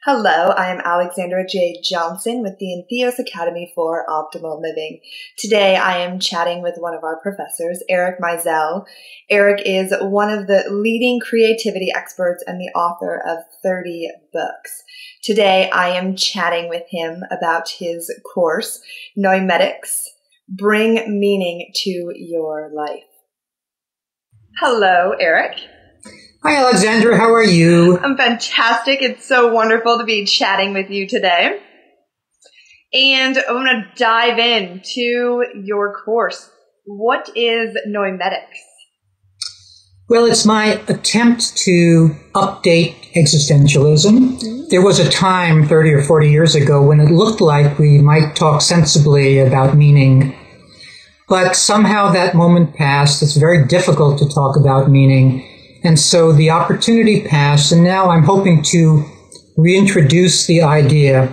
Hello, I am Alexandra J. Johnson with the Entheos Academy for Optimal Living. Today I am chatting with one of our professors, Eric Maisel. Eric is one of the leading creativity experts and the author of 30 books. Today I am chatting with him about his course, Noimetics, Bring Meaning to Your Life. Hello, Eric. Hi, Alexandra. How are you? I'm fantastic. It's so wonderful to be chatting with you today. And I'm going to dive into your course. What is Noimetics? Well, it's my attempt to update existentialism. There was a time 30 or 40 years ago when it looked like we might talk sensibly about meaning. But somehow that moment passed. It's very difficult to talk about meaning. And so the opportunity passed, and now I'm hoping to reintroduce the idea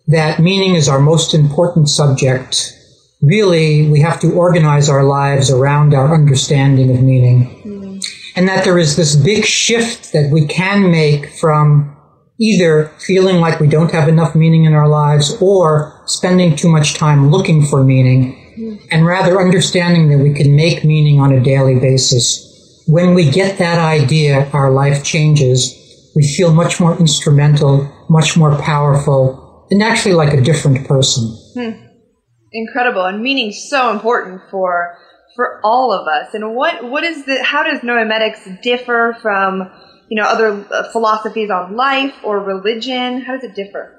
that meaning is our most important subject. Really, we have to organize our lives around our understanding of meaning. And that there is this big shift that we can make from either feeling like we don't have enough meaning in our lives or spending too much time looking for meaning, and rather understanding that we can make meaning on a daily basis. When we get that idea, our life changes. We feel much more instrumental, much more powerful, and actually like a different person. Incredible. And meaning's so important for all of us. And how does Noimetics differ from, other philosophies on life or religion? How does it differ?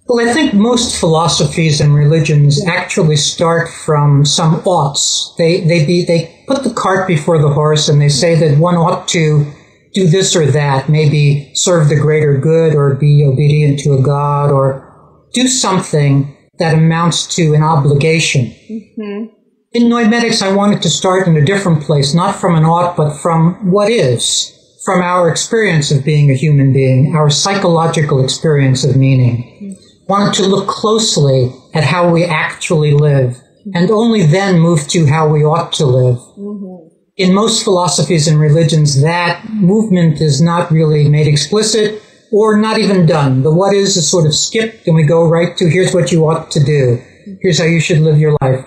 Well, I think most philosophies and religions actually start from some oughts. They put the cart before the horse, and they say that one ought to do this or that, maybe serve the greater good or be obedient to a god or do something that amounts to an obligation. In Noimetics, I wanted to start in a different place, not from an ought, but from what is, from our experience of being a human being, our psychological experience of meaning. Wanted to look closely at how we actually live, and only then move to how we ought to live. In most philosophies and religions, that movement is not really made explicit or not even done. The what is sort of skipped, and we go right to here's what you ought to do. Here's how you should live your life.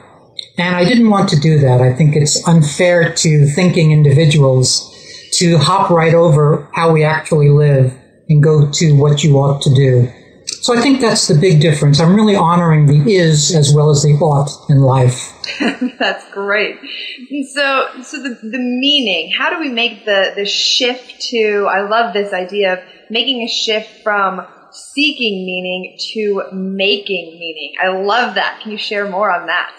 And I didn't want to do that. I think it's unfair to thinking individuals to hop right over how we actually live and go to what you ought to do. So I think that's the big difference. I'm really honoring the is as well as the ought in life. That's great. So the meaning, how do we make the shift to, I love this idea of making a shift from seeking meaning to making meaning. I love that. Can you share more on that?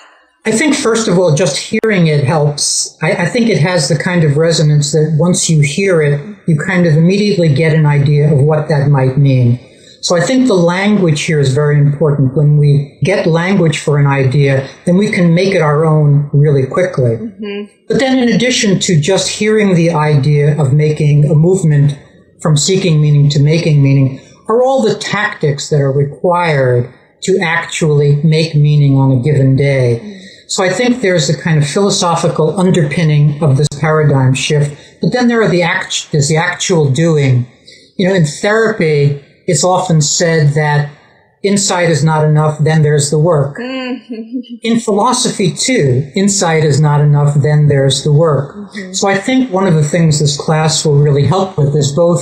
I think, first of all, just hearing it helps. I think it has the kind of resonance that once you hear it, you kind of immediately get an idea of what that might mean. So I think the language here is very important. When we get language for an idea, then we can make it our own really quickly. But then in addition to just hearing the idea of making a movement from seeking meaning to making meaning, are all the tactics that are required to actually make meaning on a given day. So I think there's a kind of philosophical underpinning of this paradigm shift. But then there's the actual doing. In therapy, it's often said that insight is not enough, then there's the work. In philosophy, too, insight is not enough, then there's the work. So I think one of the things this class will really help with is both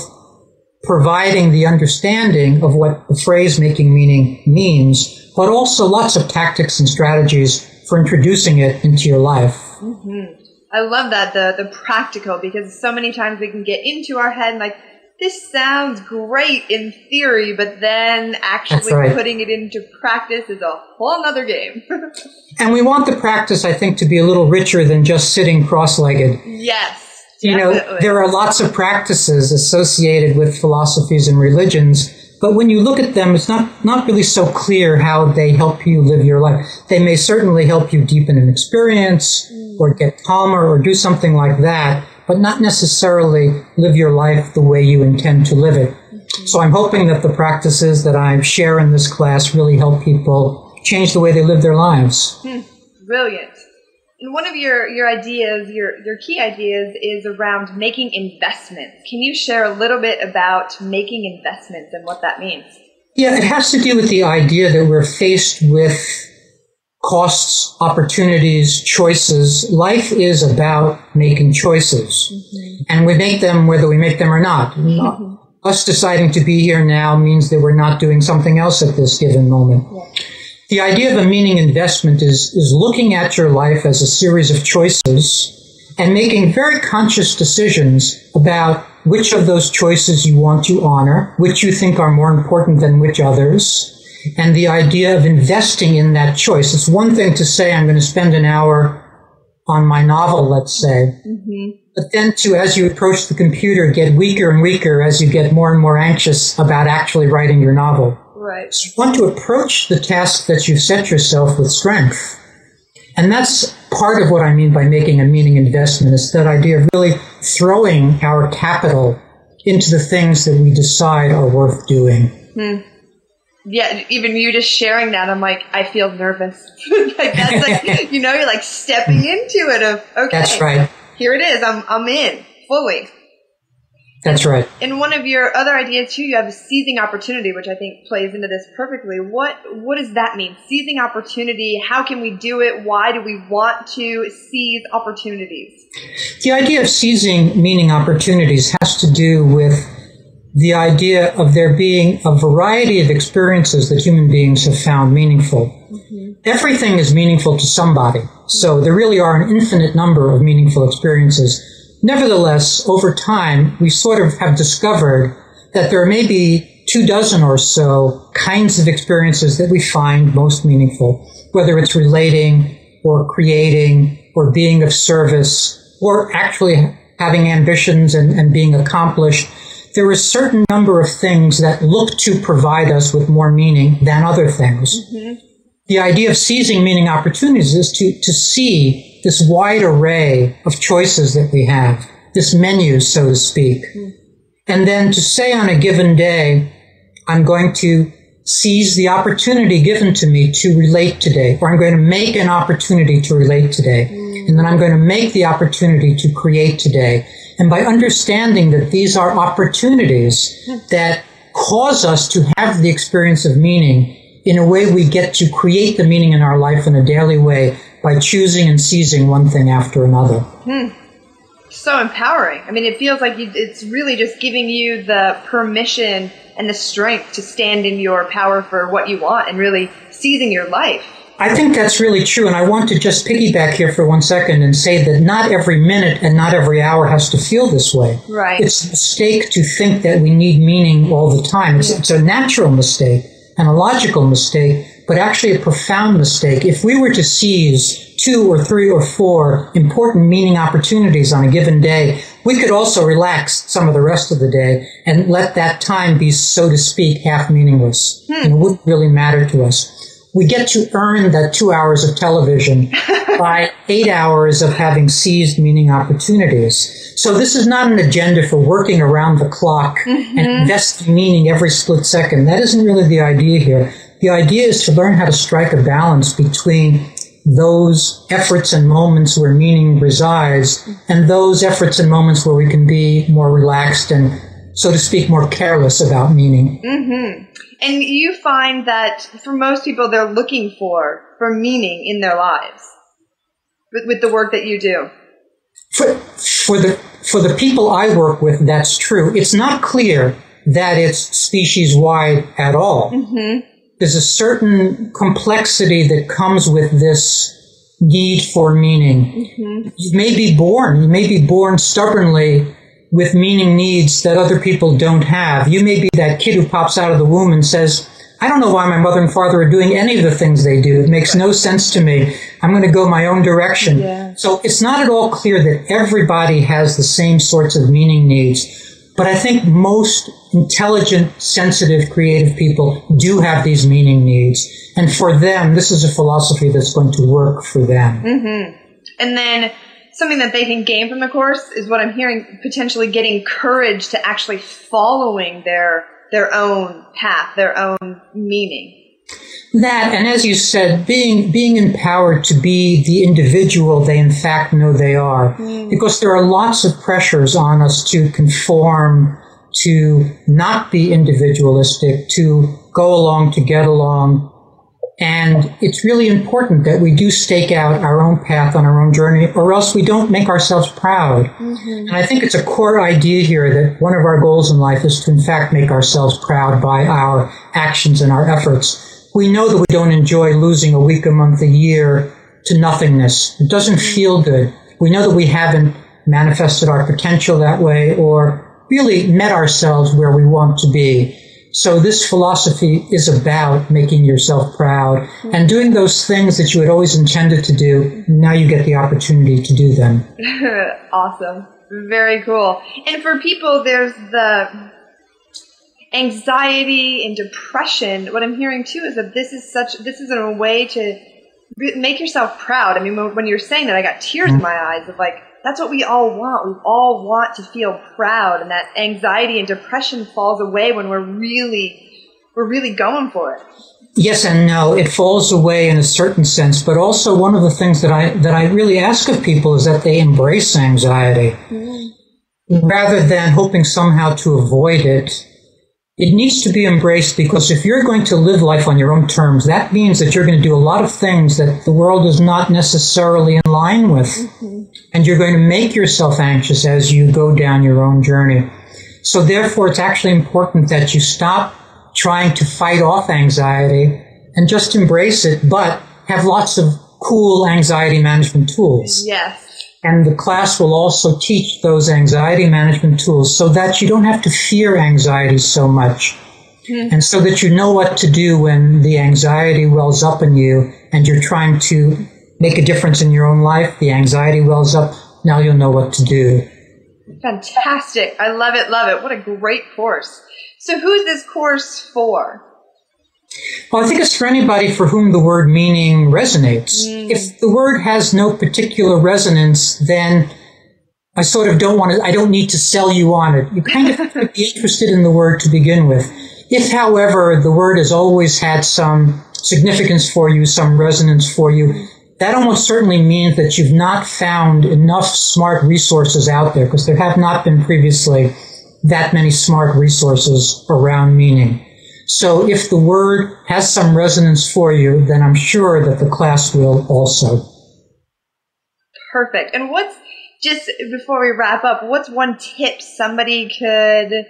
providing the understanding of what the phrase making meaning means, but also lots of tactics and strategies for introducing it into your life. I love that, the practical, because so many times we can get into our head and this sounds great in theory, but then actually putting it into practice is a whole nother game. And we want the practice, I think, to be a little richer than just sitting cross-legged. Yes, definitely. There are lots of practices associated with philosophies and religions, but when you look at them, it's not really so clear how they help you live your life. They may certainly help you deepen an experience or get calmer or do something like that, but not necessarily live your life the way you intend to live it. So I'm hoping that the practices that I share in this class really help people change the way they live their lives. Brilliant. And one of your ideas, your key ideas, is around making investments. Can you share a little bit about making investments and what that means? Yeah, it has to do with the idea that we're faced with costs, opportunities, choices. Life is about making choices. Mm-hmm. And we make them whether we make them or not. Mm-hmm. Us deciding to be here now means that we're not doing something else at this given moment. Yeah. The idea of a meaning investment is looking at your life as a series of choices and making very conscious decisions about which of those choices you want to honor, which you think are more important than which others, and the idea of investing in that choice. It's one thing to say, I'm going to spend an hour on my novel, let's say, mm-hmm. but then to, as you approach the computer, get weaker and weaker as you get more and more anxious about actually writing your novel. Right. So you want to approach the task that you've set yourself with strength. And that's part of what I mean by making a meaning investment. It's that idea of really throwing our capital into the things that we decide are worth doing. Yeah, even you just sharing that, I'm like, I feel nervous. Like that's like, you're like stepping into it of, okay. That's right. Here it is. I'm in fully. That's right. And one of your other ideas too, you have seizing opportunity, which I think plays into this perfectly. What does that mean? Seizing opportunity. How can we do it? Why do we want to seize opportunities? The idea of seizing meaning opportunities has to do with the idea of there being a variety of experiences that human beings have found meaningful. Mm-hmm. Everything is meaningful to somebody. So there really are an infinite number of meaningful experiences. Nevertheless, over time, we sort of have discovered that there may be 24 or so kinds of experiences that we find most meaningful, whether it's relating or creating or being of service or actually having ambitions and being accomplished. There are a certain number of things that look to provide us with more meaning than other things. Mm-hmm. The idea of seizing meaning opportunities is to see this wide array of choices that we have, this menu, so to speak. Mm. And then to say on a given day, I'm going to seize the opportunity given to me to relate today, or I'm going to make an opportunity to relate today. Mm. And then I'm going to make the opportunity to create today. And by understanding that these are opportunities that cause us to have the experience of meaning, in a way we get to create the meaning in our life in a daily way by choosing and seizing one thing after another. So empowering. I mean, it feels like it's really just giving you the permission and the strength to stand in your power for what you want and really seizing your life. I think that's really true, and I want to just piggyback here for 1 second and say that not every minute and not every hour has to feel this way. Right. It's a mistake to think that we need meaning all the time. It's a natural mistake and a logical mistake, but actually a profound mistake. If we were to seize 2 or 3 or 4 important meaning opportunities on a given day, we could also relax some of the rest of the day and let that time be, so to speak, half meaningless. And it wouldn't really matter to us. We get to earn that 2 hours of television by 8 hours of having seized meaning opportunities. So this is not an agenda for working around the clock and investing meaning every split second. That isn't really the idea here. The idea is to learn how to strike a balance between those efforts and moments where meaning resides and those efforts and moments where we can be more relaxed and, so to speak, more careless about meaning. Mm-hmm. And you find that for most people, they're looking for meaning in their lives with the work that you do. For the people I work with, that's true. It's not clear that it's species-wide at all. Mm-hmm. There's a certain complexity that comes with this need for meaning. Mm-hmm. You may be born stubbornly with meaning needs that other people don't have. You may be that kid who pops out of the womb and says, I don't know why my mother and father are doing any of the things they do. It makes no sense to me. I'm going to go my own direction. Yeah. So it's not at all clear that everybody has the same sorts of meaning needs. But I think most intelligent, sensitive, creative people do have these meaning needs. And for them, this is a philosophy that's going to work for them. Mm-hmm. And then something that they can gain from the course is what I'm hearing, potentially getting courage to actually following their own path, their own meaning. That, and as you said, being empowered to be the individual they in fact know they are. Because there are lots of pressures on us to conform, to not be individualistic, to go along, to get along. And it's really important that we do stake out our own path on our own journey, or else we don't make ourselves proud. And I think it's a core idea here that one of our goals in life is to, in fact, make ourselves proud by our actions and our efforts. We know that we don't enjoy losing a week, a month, a year to nothingness. It doesn't feel good. We know that we haven't manifested our potential that way or really met ourselves where we want to be. So this philosophy is about making yourself proud and doing those things that you had always intended to do. Now you get the opportunity to do them. Awesome. Very cool. And for people, there's the anxiety and depression. What I'm hearing too is that this is a way to make yourself proud. I mean, when you're saying that, I got tears in my eyes of like, that's what we all want. We all want to feel proud, and that anxiety and depression falls away when we're really going for it. Yes and no. It falls away in a certain sense, but also one of the things that I really ask of people is that they embrace anxiety rather than hoping somehow to avoid it. It needs to be embraced, because if you're going to live life on your own terms, that means that you're going to do a lot of things that the world is not necessarily in line with. And you're going to make yourself anxious as you go down your own journey. So therefore, it's actually important that you stop trying to fight off anxiety and just embrace it, but have lots of cool anxiety management tools. Yes. And the class will also teach those anxiety management tools so that you don't have to fear anxiety so much. And so that you know what to do when the anxiety wells up in you and you're trying to make a difference in your own life. The anxiety wells up. Now you'll know what to do. Fantastic. I love it. Love it. What a great course. So who's this course for? Well, I think it's for anybody for whom the word meaning resonates. If the word has no particular resonance, then I don't need to sell you on it. You kind of have to be interested in the word to begin with. If, however, the word has always had some significance for you, some resonance for you, that almost certainly means that you've not found enough smart resources out there, because there have not been previously that many smart resources around meaning. So if the word has some resonance for you, then I'm sure that the class will also. Perfect. And just before we wrap up, what's one tip somebody could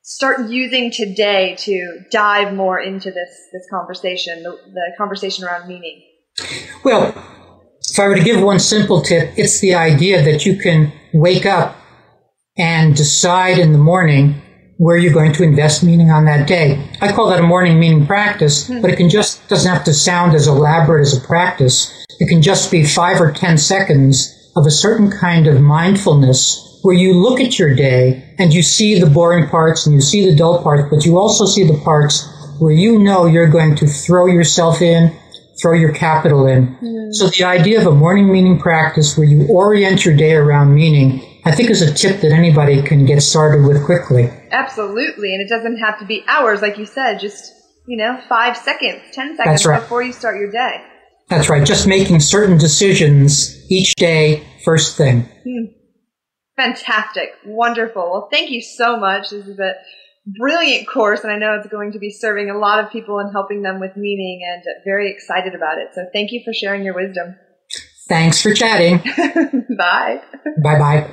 start using today to dive more into this conversation, the conversation around meaning? Well, if I were to give one simple tip, it's the idea that you can wake up and decide in the morning where you're going to invest meaning on that day. I call that a morning meaning practice, but it doesn't have to sound as elaborate as a practice. It can just be 5 or 10 seconds of a certain kind of mindfulness where you look at your day and you see the boring parts and you see the dull parts, but you also see the parts where you know you're going to throw yourself in, throw your capital in. So the idea of a morning meaning practice where you orient your day around meaning, I think is a tip that anybody can get started with quickly. Absolutely. And it doesn't have to be hours, like you said, just, 5 seconds, 10 seconds That's right. before you start your day. That's right. Just making certain decisions each day, first thing. Fantastic. Wonderful. Well, thank you so much. This is a brilliant course, and I know it's going to be serving a lot of people and helping them with meaning, and very excited about it. So thank you for sharing your wisdom. Thanks for chatting. Bye. Bye-bye.